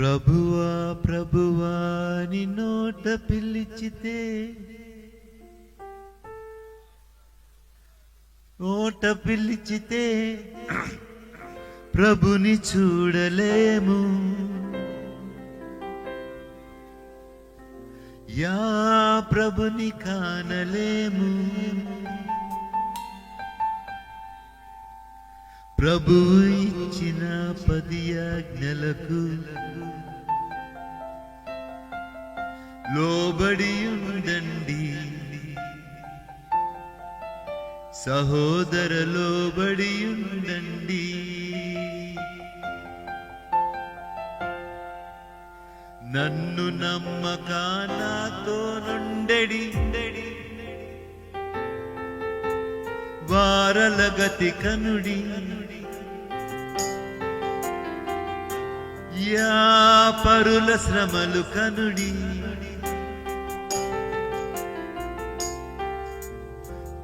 ప్రభువా ప్రభువా ని నోట పిలిచితే ప్రభుని చూడలేము. యా ప్రభుని కానలేము. ప్రభు ఇచ్చిన 10 ఆజ్ఞలకు లోబడి ఉండండి సహోదర, లోబడి ఉండండి. నన్ను నమ్మక నాతో నుండెడి వారల గతి కనుడి. యా పరుల శ్రమలు కనుడి.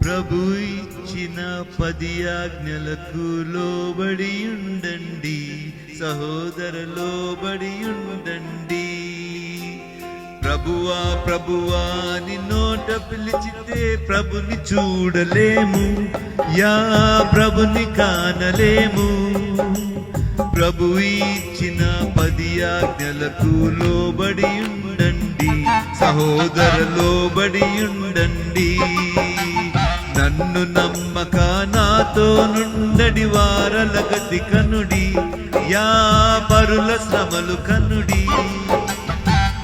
ప్రభు ఇచ్చిన 10 ఆజ్ఞలకు లోబడి ఉండండి సహోదర, లోబడి ఉండండి. ప్రభువా ప్రభువా ని నోట పిలిచితే ప్రభుని చూడలేము. యా ప్రభుని కానలేము. ప్రభు ఇచ్చిన 10 ఆజ్ఞలకు లోబడి ఉండండి సహోదర, లోబడి ఉండండి. నన్ను నమ్మక నాతో నుండడి వారల గతి కనుడి. యా పరుల శ్రమలు కనుడి.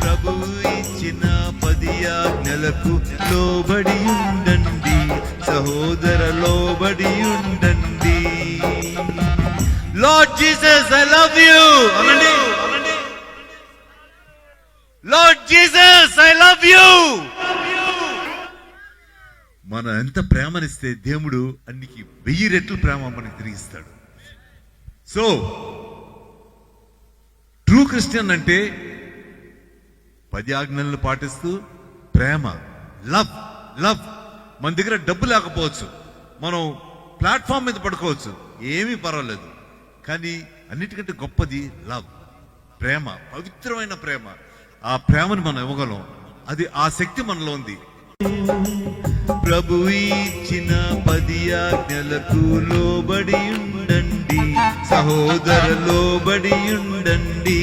ప్రభు ఇచ్చిన 10 ఆజ్ఞలకు లోబడి ఉండండి సహోదర, లోబడి ఉండండి. Lord Jesus, I love you అనండి. Lord Jesus, I love you. మనం ఎంత ప్రేమనిస్తే దేవుడు అన్నికి 1000 రెట్లు ప్రేమ మనకి తిరిగిస్తాడు. సో ట్రూ క్రిస్టియన్ అంటే 10 ఆజ్ఞలను పాటిస్తూ ప్రేమ, లవ్ లవ్. మన దగ్గర డబ్బు లేకపోవచ్చు, మనం ప్లాట్ఫామ్ మీద పడుకోవచ్చు, ఏమీ పర్వాలేదు. కానీ అన్నిటికంటే గొప్పది లవ్, ప్రేమ, పవిత్రమైన ప్రేమ. ఆ ప్రేమను మనం ఇవ్వగలం. అది ఆ శక్తి మనలో ఉంది. ప్రభు ఇచ్చిన 10 ఆజ్ఞలకు లోబడి ఉండండి సహోదర, లోబడి ఉండండి.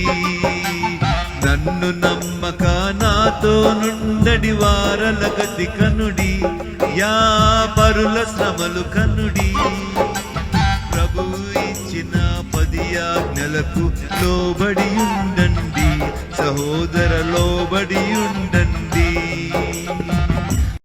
నన్ను నమ్మక నాతో నుండడి వారల గతి కనుడి. యా పరుల శ్రమలు కనుడి. ప్రభు ఇచ్చిన 10 ఆజ్ఞలకు లోబడి ఉండండి సహోదర, లోబడి ఉండండి.